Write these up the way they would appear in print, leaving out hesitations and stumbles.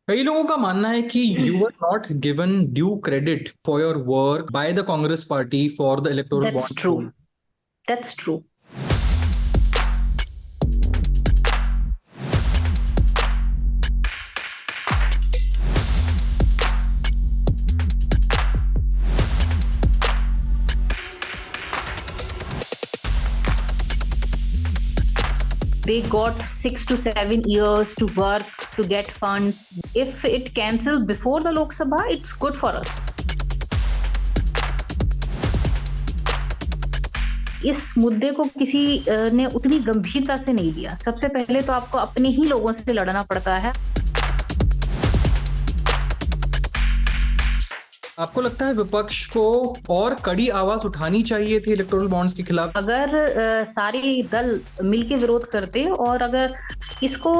कई लोगों का मानना है कि you are not given due credit for your work by the Congress party for the electoral That's bond true. Poll. That's true. They got 6 to 7 years to work to get funds. If it cancelled before the Lok Sabha, it's good for us. इस मुद्दे को किसी ने उतनी गंभीरता से नहीं लिया। सबसे पहले तो आपको अपने ही लोगों से लड़ना पड़ता है। आपको लगता है विपक्ष को और कड़ी आवाज उठानी चाहिए थी इलेक्टोरल बॉन्ड्स के खिलाफ? अगर सारे दल मिलके विरोध करते और अगर इसको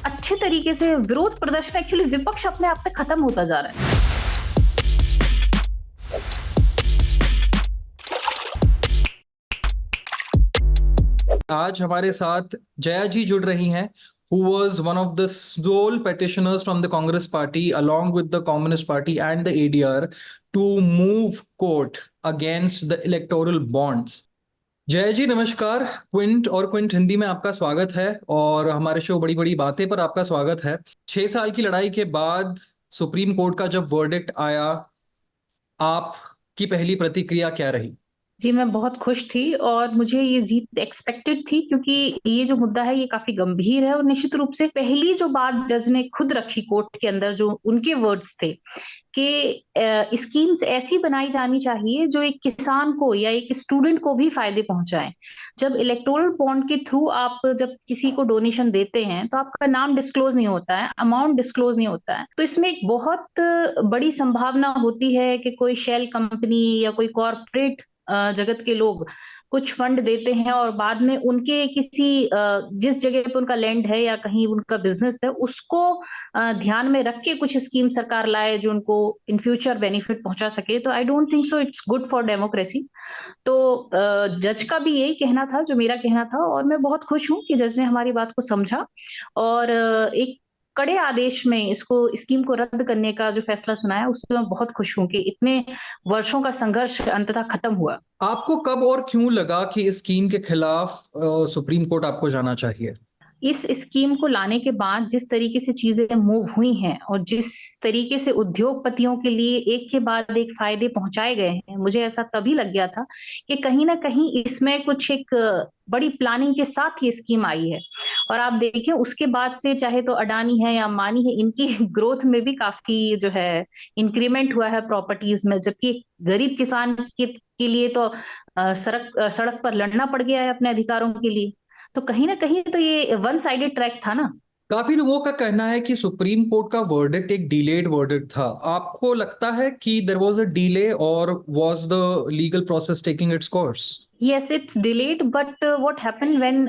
अच्छे तरीके से विरोध प्रदर्शन, एक्चुअली विपक्ष अपने आप पे खत्म होता जा रहा है। आज हमारे साथ जया जी जुड़ रही हैं, who was one of the sole petitioners from the Congress party along with the Communist Party and the ADR to move court against the electoral bonds. जय जी नमस्कार। क्विंट और क्विंट हिंदी में आपका स्वागत है और हमारे शो बड़ी बड़ी बातें पर आपका स्वागत है। 6 साल की लड़ाई के बाद सुप्रीम कोर्ट का जब वर्डिक्ट आया, आपकी पहली प्रतिक्रिया क्या रही? जी, मैं बहुत खुश थी और मुझे ये जीत एक्सपेक्टेड थी, क्योंकि ये जो मुद्दा है ये काफी गंभीर है और निश्चित रूप से पहली जो बात जज ने खुद रखी कोर्ट के अंदर, जो उनके वर्ड्स थे कि स्कीम्स ऐसी बनाई जानी चाहिए जो एक किसान को या एक स्टूडेंट को भी फायदे पहुंचाए। जब इलेक्टोरल बॉन्ड के थ्रू आप जब किसी को डोनेशन देते हैं तो आपका नाम डिस्क्लोज नहीं होता है, अमाउंट डिस्क्लोज नहीं होता है, तो इसमें एक बहुत बड़ी संभावना होती है कि कोई शेल कंपनी या कोई कॉरपोरेट जगत के लोग कुछ फंड देते हैं और बाद में उनके किसी जिस जगह पे उनका लैंड है या कहीं उनका बिजनेस है उसको ध्यान में रख के कुछ स्कीम सरकार लाए जो उनको इन फ्यूचर बेनिफिट पहुंचा सके। तो आई don't think so it's good for democracy. तो जज का भी यही कहना था जो मेरा कहना था, और मैं बहुत खुश हूं कि जज ने हमारी बात को समझा और एक कड़े आदेश में इसको स्कीम को रद्द करने का जो फैसला सुनाया, उससे मैं बहुत खुश हूं कि इतने वर्षों का संघर्ष अंततः खत्म हुआ। आपको कब और क्यों लगा कि इस स्कीम के खिलाफ सुप्रीम कोर्ट आपको जाना चाहिए? इस स्कीम को लाने के बाद जिस तरीके से चीजें मूव हुई हैं और जिस तरीके से उद्योगपतियों के लिए एक के बाद एक फायदे पहुंचाए गए हैं, मुझे ऐसा तभी लग गया था कि कहीं ना कहीं इसमें कुछ एक बड़ी प्लानिंग के साथ ये स्कीम आई है। और आप देखें उसके बाद से चाहे तो अडानी है या अंबानी है, इनकी ग्रोथ में भी काफी जो है इंक्रीमेंट हुआ है प्रॉपर्टीज में, जबकि गरीब किसान के लिए तो सड़क पर लड़ना पड़ गया है अपने अधिकारों के लिए। तो कहीं ना कहीं तो ये वन साइडेड ट्रैक था ना। काफी लोगों का कहना है कि सुप्रीम कोर्ट का वर्डिक्ट एक डिलेड वर्डिक्ट था। आपको लगता है कि देयर वाज अ डिले और was the legal process taking its course? Yes, it's delayed, but what happened when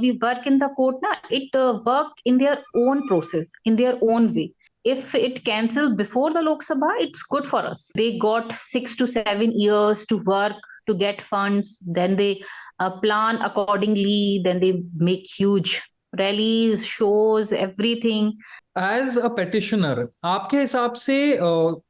we work in the court na, it work in their own process, in their own way. If it cancelled before the Lok Sabha, it's good for us. They got 6 to 7 years to work to get funds, then they plan accordingly, then they make huge rallies, shows, everything. As a petitioner, आपके हिसाब से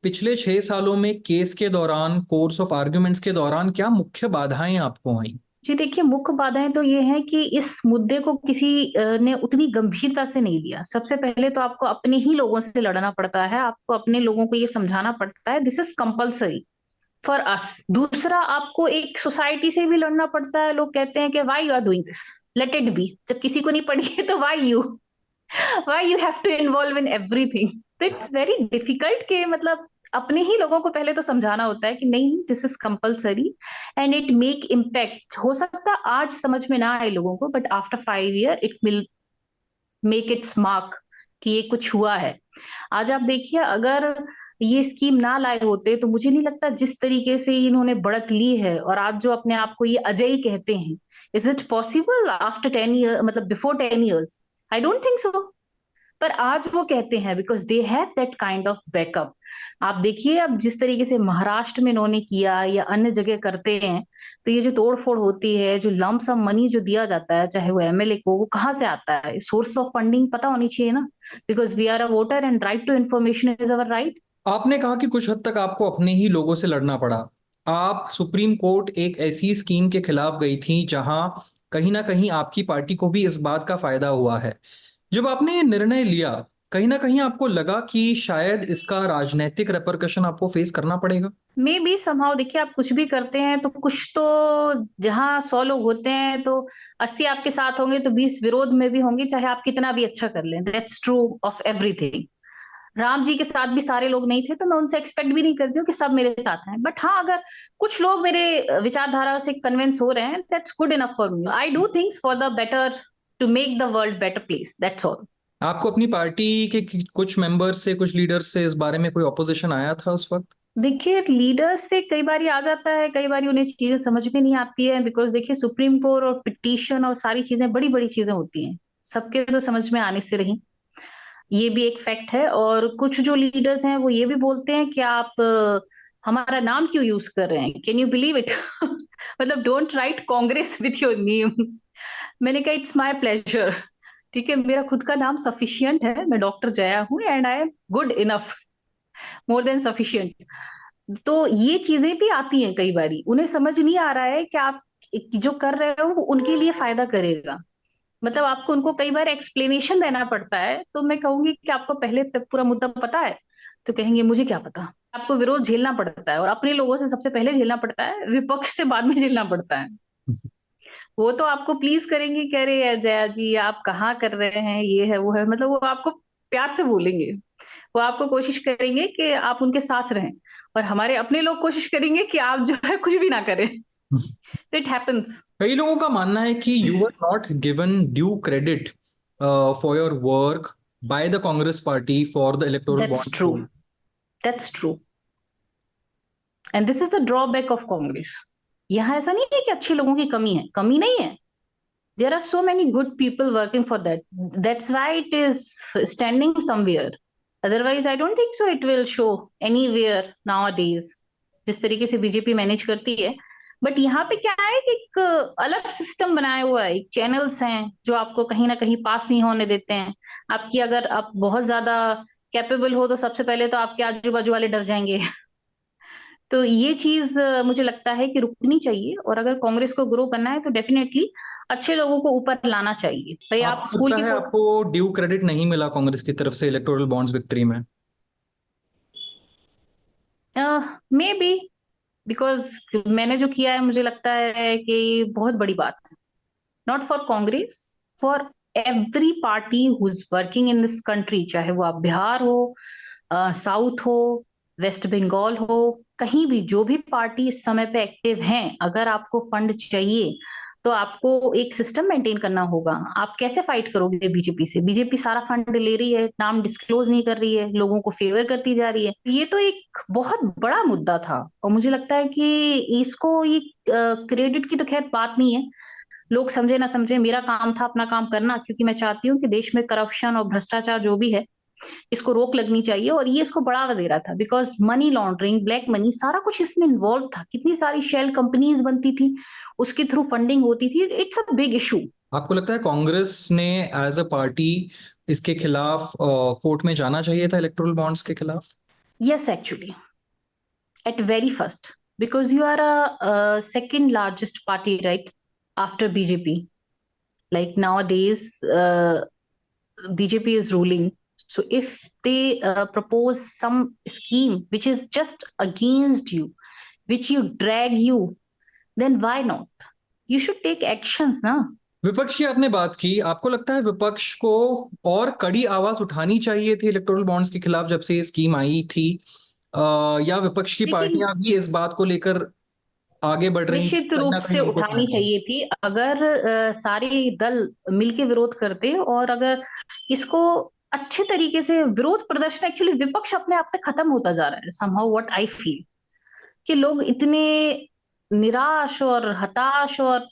पिछले 6 सालों में case के दौरान, course of arguments के दौरान क्या मुख्य बाधाएं आपको आई? जी देखिए, मुख्य बाधाएं तो ये हैं कि इस मुद्दे को किसी ने उतनी गंभीरता से नहीं लिया। सबसे पहले तो आपको अपने ही लोगों से लड़ना पड़ता है, आपको अपने लोगों को ये समझाना पड़ता है this is compulsory for us. दूसरा, आपको एक सोसाइटी से भी लड़ना पड़ता है। लोग कहते हैं कि why you are doing this, let it be. जब किसी को नहीं पड़ी है तो why you have to involve in everything. तो इट्स वेरी डिफिकल्ट के मतलब अपने ही लोगों को पहले तो समझाना होता है कि नहीं, this is compulsory and it make impact. हो सकता है आज समझ में ना आए लोगों को, but after 5 year it will make it's mark कि ये कुछ हुआ है। आज आप देखिए, अगर ये स्कीम ना लाए होते तो मुझे नहीं लगता जिस तरीके से इन्होंने बढ़त ली है, और आज जो अपने आप को ये अजय कहते हैं, is it possible after 10 year, मतलब before 10 years? I don't think so. पर आज वो कहते हैं because they have that kind of backup. आप देखिए अब जिस तरीके से महाराष्ट्र में इन्होंने किया या अन्य जगह करते हैं, तो ये जो तोड़ फोड़ होती है, जो लंप सम मनी जो दिया जाता है चाहे वो एमएलए को, वो कहाँ से आता है? सोर्स ऑफ फंडिंग पता होनी चाहिए ना, because we are a voter and right to information is our right. आपने कहा कि कुछ हद तक आपको अपने ही लोगों से लड़ना पड़ा। आप सुप्रीम कोर्ट एक ऐसी स्कीम के खिलाफ गई थी जहां कहीं ना कहीं आपकी पार्टी को भी इस बात का फायदा हुआ है। जब आपने ये निर्णय लिया, कहीं ना कहीं आपको लगा कि शायद इसका राजनीतिक रेपरकशन आपको फेस करना पड़ेगा? मे बी समहाउ देखिए, आप कुछ भी करते हैं तो कुछ तो, जहां 100 लोग होते हैं तो 80 आपके साथ होंगे तो 20 विरोध में भी होंगे, चाहे आप कितना भी अच्छा कर लें। That's true of everything. Ram ji के साथ भी सारे लोग नहीं थे, तो मैं उनसे एक्सपेक्ट भी नहीं करती हूँ कि सब मेरे साथ हैं। बट हाँ, अगर कुछ लोग मेरे विचारधारा से कन्विंस हो रहे हैं, that's good enough for me. I do things for the better, to make the world better place, that's all. आपको अपनी पार्टी के कुछ मेंबर्स से, कुछ लीडर्स से इस बारे में कोई ऑपोजिशन आया था उस वक्त? देखिए, लीडर से कई बार आ जाता है, कई बार उन्हें चीजें समझ में नहीं आती है, बिकॉज देखिए सुप्रीम कोर्ट और पिटीशन और सारी चीजें बड़ी बड़ी चीजें होती हैं, सबके तो समझ में आने से रही, ये भी एक फैक्ट है। और कुछ जो लीडर्स हैं वो ये भी बोलते हैं कि आप हमारा नाम क्यों यूज कर रहे हैं, कैन यू बिलीव इट? मतलब don't write Congress with your name. मैंने कहा इट्स माय प्लेजर। ठीक है, मेरा खुद का नाम सफिशियंट है, मैं डॉक्टर जया हूँ and I am good enough, more than sufficient. तो ये चीजें भी आती हैं, कई बारी उन्हें समझ नहीं आ रहा है कि आप जो कर रहे हो वो उनके लिए फायदा करेगा। मतलब आपको उनको कई बार एक्सप्लेनेशन देना पड़ता है, तो मैं कहूंगी कि आपको पहले पूरा मुद्दा पता है? तो कहेंगे मुझे क्या पता। आपको विरोध झेलना पड़ता है, और अपने लोगों से सबसे पहले झेलना पड़ता है, विपक्ष से बाद में झेलना पड़ता है। वो तो आपको प्लीज करेंगे, कह रहे हैं जया जी आप कहाँ कर रहे हैं, ये है वो है, मतलब वो आपको प्यार से बोलेंगे। वो आपको कोशिश करेंगे कि आप उनके साथ रहें, और हमारे अपने लोग कोशिश करेंगे कि आप जो है कुछ भी ना करें। It happens. कई लोगों का मानना है कि you were not given due credit for your work by the Congress party for the electoral that's true, bond. That's true, and this is the drawback of Congress. यहाँ ऐसा नहीं है कि अच्छे लोगों की कमी है, कमी नहीं है। There are so many good people working for that, that's why it is standing somewhere. Otherwise I don't think so it will show anywhere nowadays, जिस तरीके से बीजेपी मैनेज करती है। बट यहाँ पे क्या है कि एक अलग सिस्टम बनाया हुआ है, एक चैनल्स हैं जो आपको कहीं ना कहीं पास नहीं होने देते हैं। आपकी अगर आप बहुत ज्यादा कैपेबल हो तो सबसे पहले तो आपके आजू बाजू वाले डर जाएंगे। तो ये चीज मुझे लगता है कि रुकनी चाहिए, और अगर कांग्रेस को ग्रो करना है तो डेफिनेटली अच्छे लोगों को ऊपर लाना चाहिए। भाई आप आपको स्कूल लगता की है आपको ड्यू क्रेडिट नहीं मिला कांग्रेस की तरफ से इलेक्टोरल बॉन्ड्स विक्ट्री में? मे बी, बिकॉज मैंने जो किया है मुझे लगता है कि बहुत बड़ी बात है, not for Congress, for every party who is working in this country, चाहे वो आप बिहार हो, साउथ हो, वेस्ट बंगाल हो, कहीं भी जो भी पार्टी इस समय पे एक्टिव हैं, अगर आपको फंड चाहिए तो आपको एक सिस्टम मेंटेन करना होगा। आप कैसे फाइट करोगे बीजेपी से? बीजेपी सारा फंड ले रही है, नाम डिस्क्लोज नहीं कर रही है, लोगों को फेवर करती जा रही है। ये तो एक बहुत बड़ा मुद्दा था, और मुझे लगता है कि इसको ये क्रेडिट की तो खैर बात नहीं है, लोग समझे ना समझे, मेरा काम था अपना काम करना, क्योंकि मैं चाहती हूँ कि देश में करप्शन और भ्रष्टाचार जो भी है इसको रोक लगनी चाहिए, और ये इसको बढ़ावा दे रहा था, because money laundering, black money, सारा कुछ इसमें इन्वॉल्व था। कितनी सारी शेल कंपनीज बनती थी, उसके थ्रू फंडिंग होती थी। It's a big issue. आपको लगता है कांग्रेस ने एज अ पार्टी इसके खिलाफ कोर्ट में जाना चाहिए था, इलेक्टोरल बॉन्ड्स के खिलाफ? Yes, actually at very first, because you are a second largest party, right, after BJP. Like nowadays, BJP is ruling. So if they propose some scheme which is just against you, which you drag you, then why not? You should take actions, na? विपक्ष की आपने बात की, आपको लगता है विपक्ष को और कड़ी आवाज उठानी चाहिए थी इलेक्टोरल बॉन्ड्स के खिलाफ जब से ये स्कीम आई थी? या विपक्ष की लेकिन पार्टियां भी इस बात को लेकर आगे बढ़ रही थी, निश्चित कहीं रूप ना से कहीं उनको उठानी फायदा? चाहिए थी, अगर सारे दल मिलके विरोध करते, और अगर इसको अच्छे तरीके से विरोध प्रदर्शन, एक्चुअली विपक्ष अपने आप पे खत्म होता जा रहा है समहाउ, व्हाट आई फील, कि लोग इतने निराश और हताश और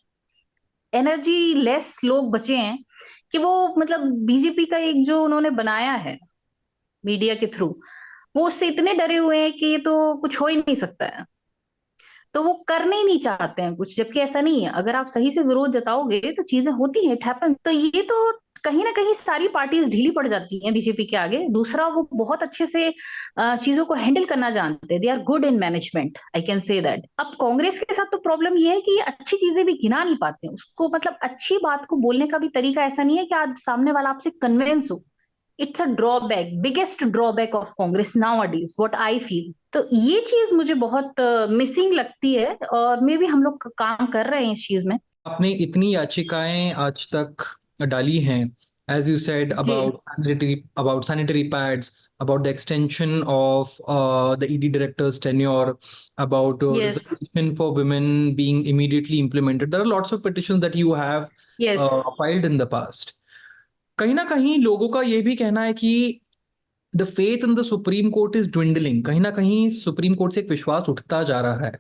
एनर्जी लेस लोग बचे हैं कि वो मतलब बीजेपी का एक जो उन्होंने बनाया है मीडिया के थ्रू, वो उससे इतने डरे हुए हैं कि ये तो कुछ हो ही नहीं सकता है, तो वो करने ही नहीं चाहते हैं कुछ, जबकि ऐसा नहीं है। अगर आप सही से विरोध जताओगे तो चीजें होती है, इट हैपन। तो ये तो कहीं ना कहीं सारी पार्टीज ढीली पड़ जाती हैं बीजेपी के आगे। दूसरा, वो बहुत अच्छे से चीजों को हैंडल करना जानते हैं, they are good in management, I can say that. अब कांग्रेस के साथ तो प्रॉब्लम ये है कि ये अच्छी चीजें भी गिना नहीं पाते हैं उसको, मतलब अच्छी बात को बोलने का भी तरीका ऐसा नहीं है कि आज सामने वाला आपसे कन्विंस हो। It's a drawback, biggest drawback of Congress nowadays, what I feel. तो ये चीज मुझे बहुत मिसिंग लगती है, और मे भी हम लोग काम कर रहे हैं इस चीज में। आपने इतनी याचिकाएं आज तक डाली हैं, as you said, जी। about sanitary pads, about the extension of the ED director's tenure, about yes. reservation for women being immediately implemented. There are lots of petitions that you have yes. filed in the past. कहीं ना कहीं लोगों का ये भी कहना है कि the faith in the supreme court is dwindling. कहीं ना कहीं सुप्रीम कोर्ट से एक विश्वास उठता जा रहा है.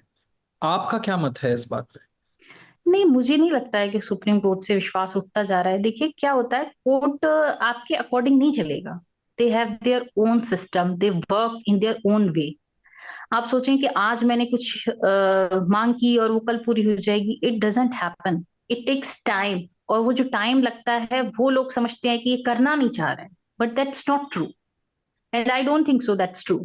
आपका क्या मत है इस बात पे? नहीं, मुझे नहीं लगता है कि सुप्रीम कोर्ट से विश्वास उठता जा रहा है। देखिए क्या होता है, कोर्ट आपके अकॉर्डिंग नहीं चलेगा। They have their own system, they work in their own way. आप सोचें कि आज मैंने कुछ मांग की और वो कल पूरी हो जाएगी, it doesn't happen, it takes time. और वो जो टाइम लगता है वो लोग समझते हैं कि ये करना नहीं चाह रहे हैं, but that's not true, and I don't think so that's true.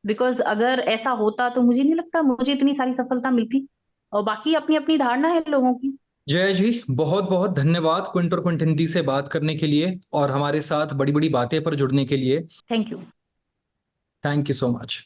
Because अगर ऐसा होता तो मुझे नहीं लगता मुझे इतनी सारी सफलता मिलती। और बाकी अपनी अपनी धारणा है लोगों की। जय जी, बहुत बहुत धन्यवाद क्विंट और क्विंट हिंदी से बात करने के लिए और हमारे साथ बड़ी बड़ी बातें पर जुड़ने के लिए. Thank you. Thank you so much.